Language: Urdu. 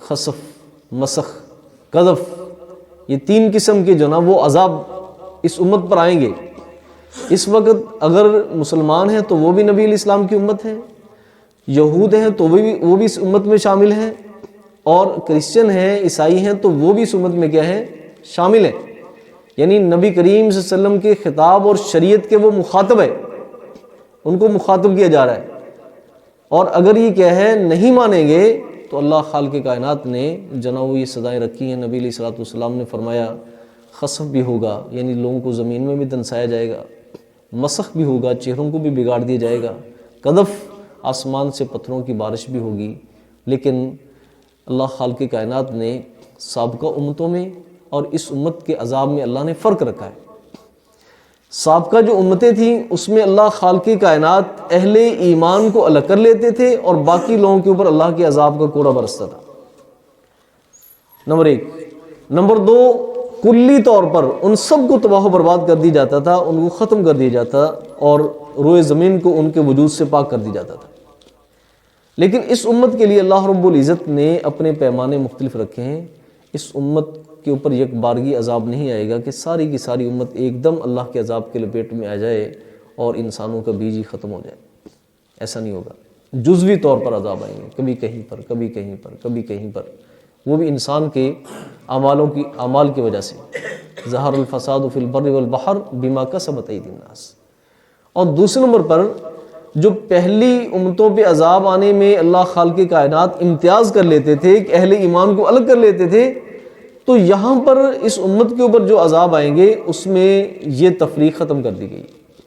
خسف، مسخ، قذف، یہ 3 قسم کے جو نا وہ عذاب اس امت پر آئیں گے۔ اس وقت اگر مسلمان ہیں تو وہ بھی نبی علیہ السلام کی امت ہے، یہود ہیں تو وہ بھی اس امت میں شامل ہیں، اور کرسچن ہیں، عیسائی ہیں تو وہ بھی اس امت میں کیا ہیں؟ شامل ہیں۔ یعنی نبی کریم صلی اللہ علیہ وسلم کے خطاب اور شریعت کے وہ مخاطب ہے، ان کو مخاطب کیا جا رہا ہے۔ اور اگر یہ کیا ہے نہیں مانیں گے تو اللہ خالق کائنات نے جناب یہ سزائیں رکھی ہیں۔ نبی علیہ الصلوۃ والسلام نے فرمایا خسف بھی ہوگا، یعنی لوگوں کو زمین میں بھی دنسایا جائے گا، مسخ بھی ہوگا، چہروں کو بھی بگاڑ دیا جائے گا، قذف، آسمان سے پتھروں کی بارش بھی ہوگی۔ لیکن اللہ خالق کائنات نے سابقہ امتوں میں اور اس امت کے عذاب میں اللہ نے فرق رکھا ہے۔ سابقہ جو امتیں تھیں اس میں اللہ خالق کائنات اہل ایمان کو الگ کر لیتے تھے اور باقی لوگوں کے اوپر اللہ کے عذاب کا کوڑا برستا تھا، نمبر 1۔ نمبر 2، کلی طور پر ان سب کو تباہ و برباد کر دی جاتا تھا، ان کو ختم کر دیا جاتا اور روئے زمین کو ان کے وجود سے پاک کر دی جاتا تھا۔ لیکن اس امت کے لیے اللہ رب العزت نے اپنے پیمانے مختلف رکھے ہیں۔ اس امت کے اوپر یک بارگی عذاب نہیں آئے گا کہ ساری کی ساری امت ایک دم اللہ کے عذاب کے لپیٹ میں آ جائے اور انسانوں کا بیج ہی ختم ہو جائے، ایسا نہیں ہوگا۔ جزوی طور پر عذاب آئیں گے، کبھی کہیں پر، کبھی کہیں پر، کبھی کہیں پر، وہ بھی انسان کے اعمال کی وجہ سے۔ ظہر الفساد فی البر والبحر بما کسبت ایدی الناس۔ اور دوسرے نمبر پر جو پہلی امتوں پہ عذاب آنے میں اللہ خالق کائنات امتیاز کر لیتے تھے کہ اہل ایمان کو الگ کر لیتے تھے، تو یہاں پر اس امت کے اوپر جو عذاب آئیں گے اس میں یہ تفریق ختم کر دی گئی۔